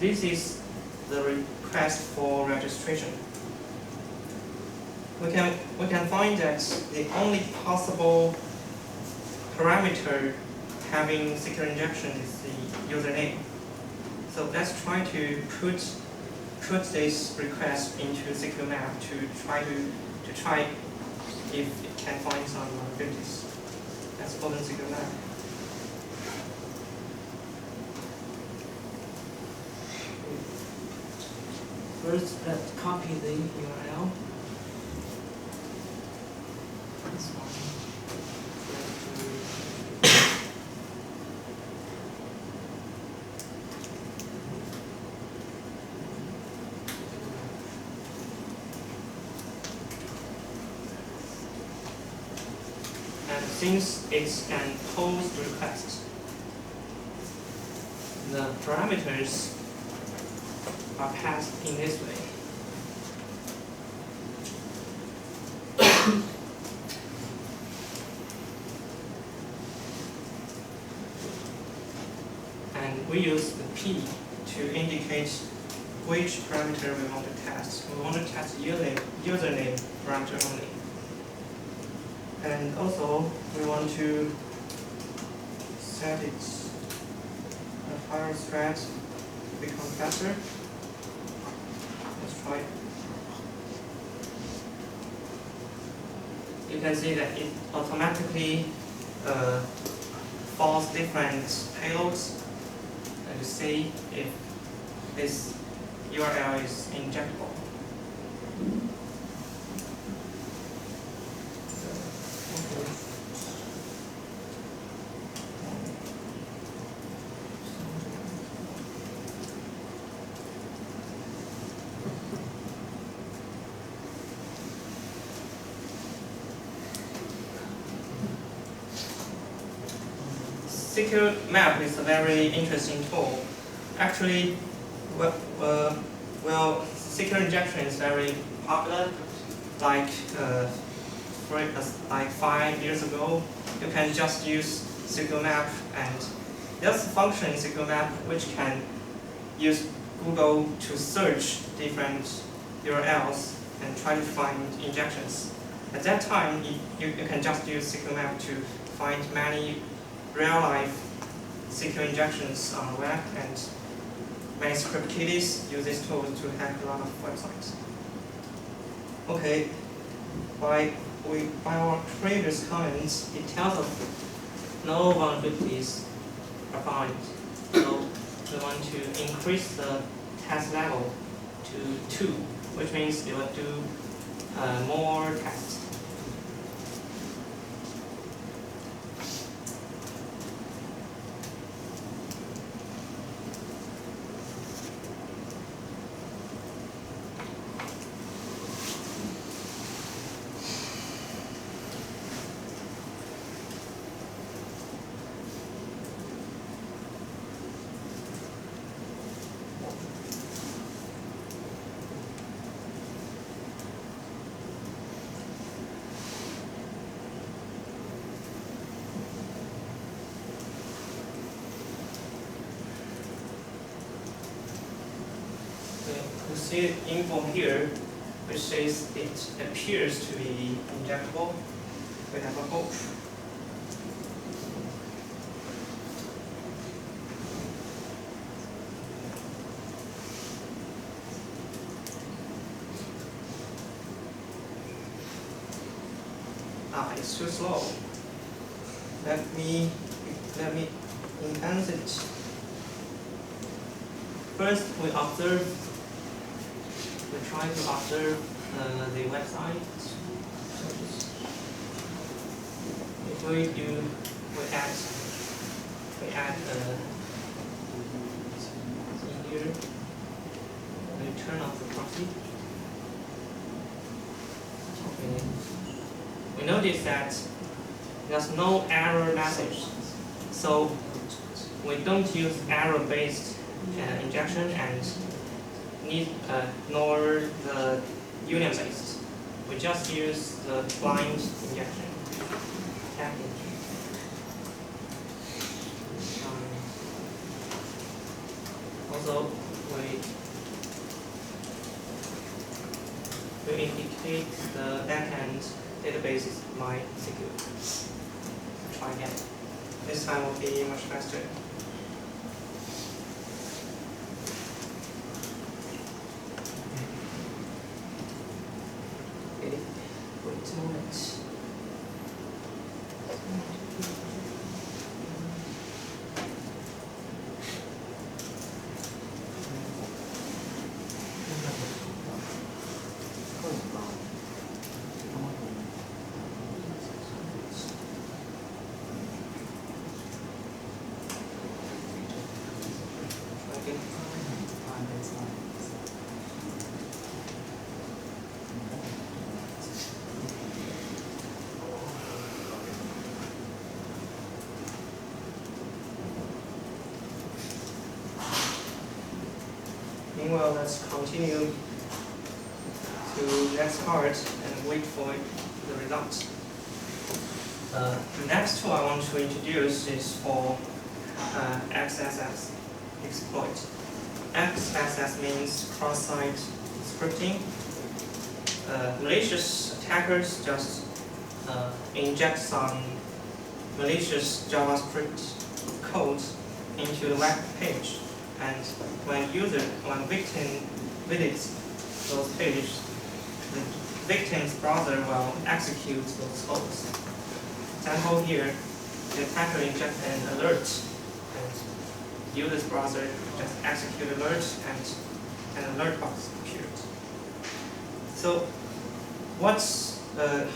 this is the request for registration. We can find that the only possible parameter having secure injection is the username. So let's try to put this request into secure map to try if it can find some vulnerabilities. Let's open secure map. First, let's copy the URL. This one. And since it's an post request, the parameters are passed in this way. And we use the P to indicate which parameter we want to test. We want to test username parameter only. And also, we want to set its file thread to become faster. Let's try. You can see that it automatically follows different payloads and to see if this URL is injectable. Secure map is a very interesting tool. Actually, well, secure injection is very popular. Like 5 years ago, you can just use secure map, and there's a function in secure map which can use Google to search different URLs and try to find injections. At that time, you can just use secure map to find many real-life secure injections on the web, and many script kiddies use this tool to hack a lot of websites. Okay, by our previous comments, it tells us no vulnerabilities are found. So we want to increase the test level to 2, which means it will do more tests. You see info here, which says it appears to be injectable. We have a hope. It's too slow. Let me enhance it. First, we try to observe the website. If we add in here, we turn off the proxy. Okay. We notice that there's no error message, so we don't use error-based injection and nor the union-based. We just use the blind injection. Also, we indicate the backend database is MySQL. Try again. This time will be much faster. Okay, wait a moment. Meanwhile, let's continue to next part and wait for the results. The next tool I want to introduce is for XSS exploit. XSS means cross-site scripting. Malicious attackers just inject some malicious JavaScript code into the web page. And when victim visits those pages, the victim's browser will execute those codes. Example here, the attacker injects an alert, and the user's browser just execute alert, and an alert box appeared. So,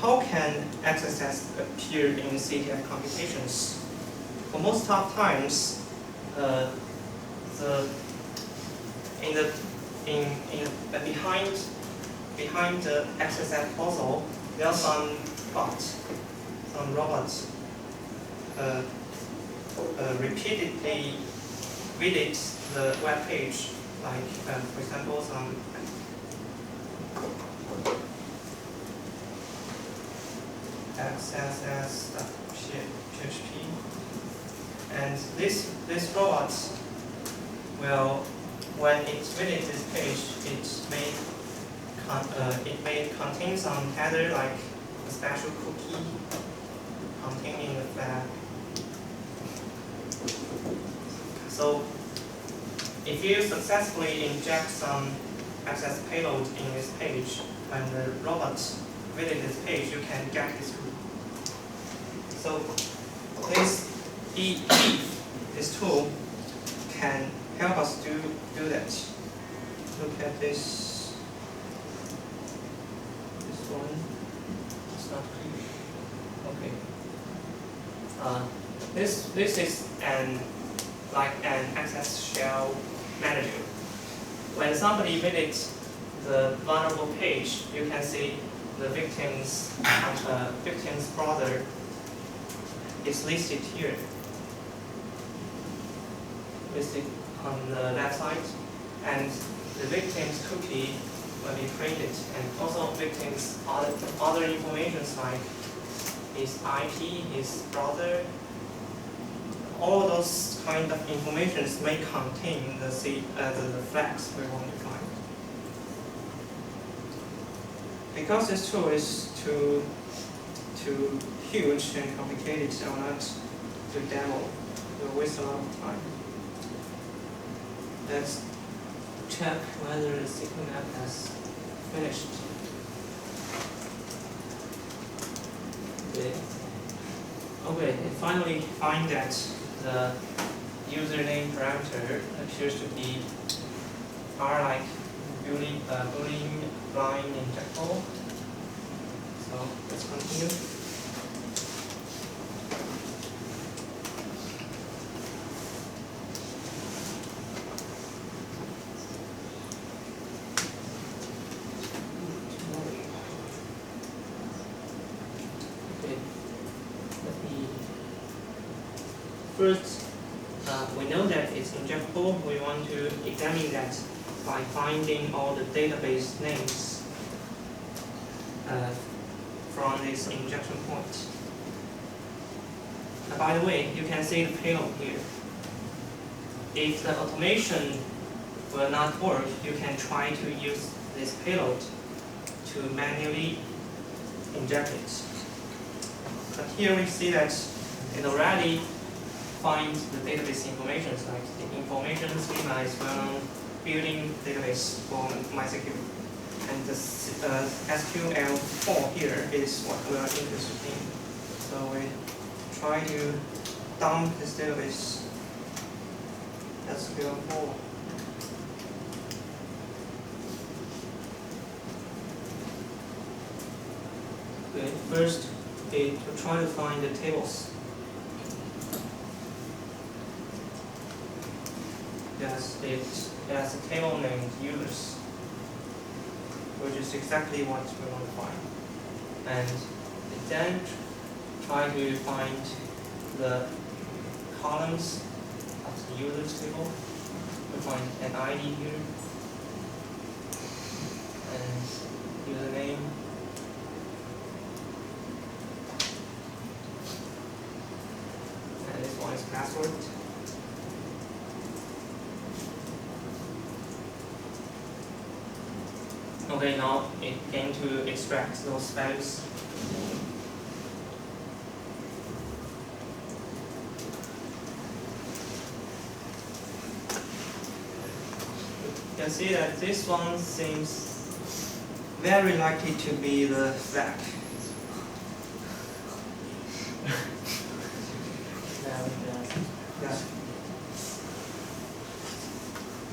how can XSS appear in CTF computations? For most of times, behind the XSS console, there are some bots, some robots repeatedly visit the web page, like for example some XSS.php, and this robot will, when it visits this page, it may contain some header like a special cookie containing the flag. So if you successfully inject some access payload in this page, when the robot visits this page, you can get this cookie. So this tool can help us do that. Look at this one. It's not clear. Okay. This is like an access shell manager. When somebody visits the vulnerable page, you can see the victim's browser is listed here. Listed on the left side, and the victim's cookie will be created, and also victim's other information like his IP, his browser. All those kind of information may contain the flags we want to find. Because this tool is too huge and complicated, I will not do demo. It will waste a lot of time. Let's check whether the SQL map has finished. Okay, and finally find that the username parameter appears to be like boolean line injectable. So let's continue. First, we know that it's injectable. We want to examine that by finding all the database names from this injection point. By the way, you can see the payload here. If the automation will not work, you can try to use this payload to manually inject it. But here we see that it already finds the database information, like the information schema is well building database for MySQL. And the SQL4 here is what we are interested in. So we try to dump this database SQL4. Okay, first we try to find the tables. Yes, it has a table named users, which is exactly what we want to find. And then try to find the columns of the users table. We find an ID here and username. And this one is password. Okay, now it came to extract those values. You can see that this one seems very likely to be the flag. Yeah.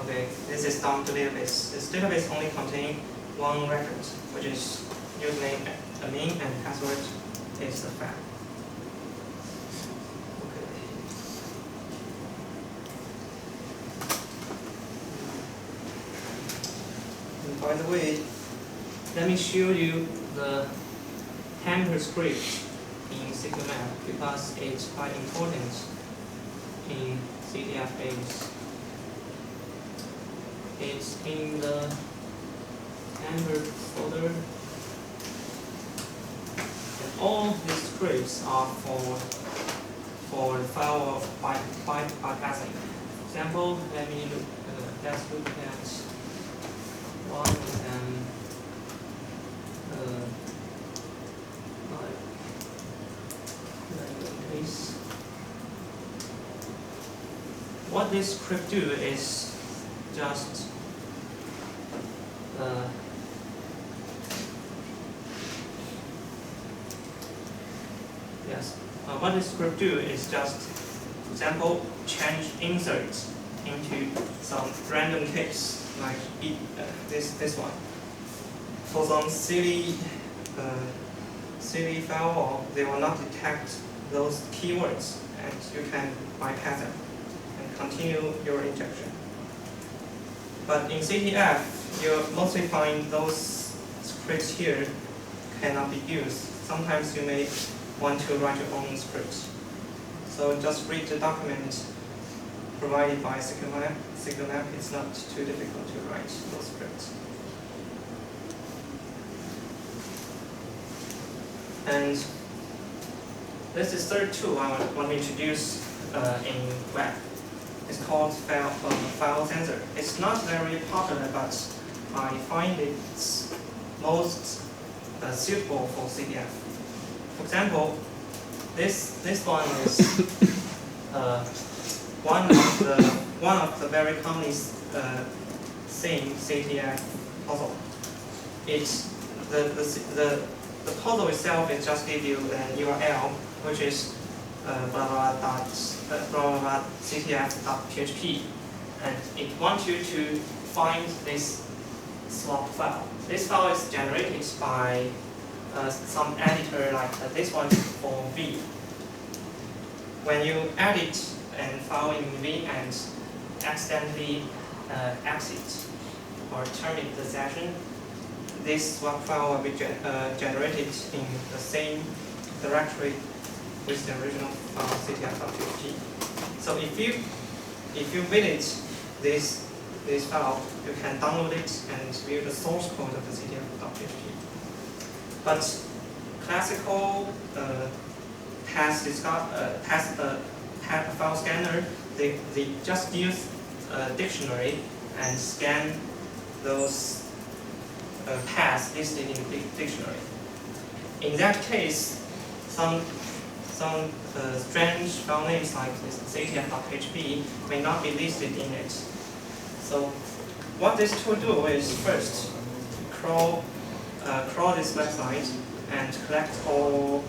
Okay, this is dumped database. This database only contains one record, which is username, admin, and password is the flag. Okay. And by the way, let me show you the hamper script in SQLmap because it's quite important in CTF database. It's in the Hamper folder, and all these scripts are for the file of bypassing. For example, let's look at one of them. What this script do is just what this script do is just, for example, change inserts into some random case like this one. For some silly file, they will not detect those keywords, and you can bypass them and continue your injection. But in CTF, you mostly find those scripts here cannot be used. Sometimes you may want to write your own script. So just read the document provided by SQLmap. It's not too difficult to write those scripts. And this is third tool I want to introduce in web. It's called file sensor. It's not very popular, but I find it's most suitable for CTF. For example, this one is one of the very commonly seen CTF puzzle. It's the puzzle itself is just give you an URL, which is ctf.php, and it wants you to find this swap file. This file is generated by some editor like this one for V. When you edit a file in V and accidentally exit or terminate the session, this swap file will be generated in the same directory with the original file ctf.php. So if you visit this file, you can download it and view the source code of the ctf.php. But classical file scanner, they just use a dictionary and scan those paths listed in the dictionary. In that case, some strange file names like this ctf.php may not be listed in it. So what this tool do is first crawl this website and collect all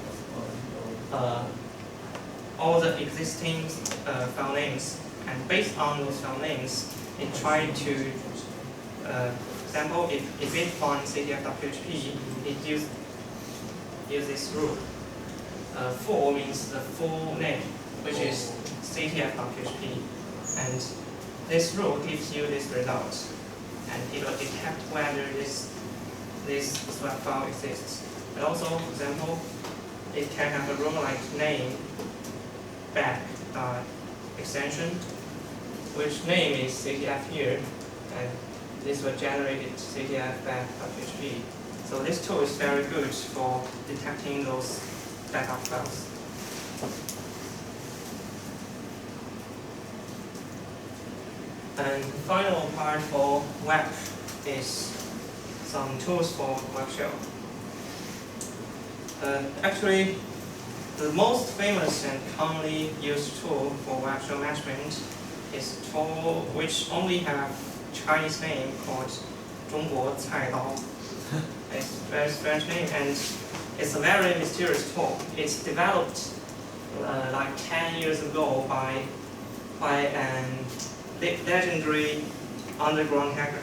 the existing file names, and based on those file names, it tried to, for example, if it finds ctf.php, it use this rule. Full means the full name, which is ctf.php, and this rule gives you this result, and it will detect whether this web file exists. But also, for example, it can have a rule like name back extension, which name is ctf here, and this will generate ctf back.php. So this tool is very good for detecting those backup files. And the final part for web is some tools for web shell. Actually, the most famous and commonly used tool for web shell management is a tool which only have Chinese name called 中国菜刀. It's a very strange name, and it's a very mysterious tool. It's developed like 10 years ago by an legendary underground hacker.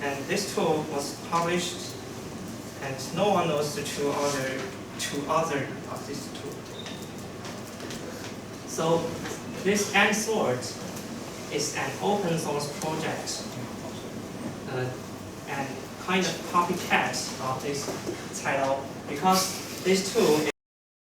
And this tool was published, and no one knows the two other of this tool. So this Ant-Sword is an open source project and kind of copycat of this Caidao, because this tool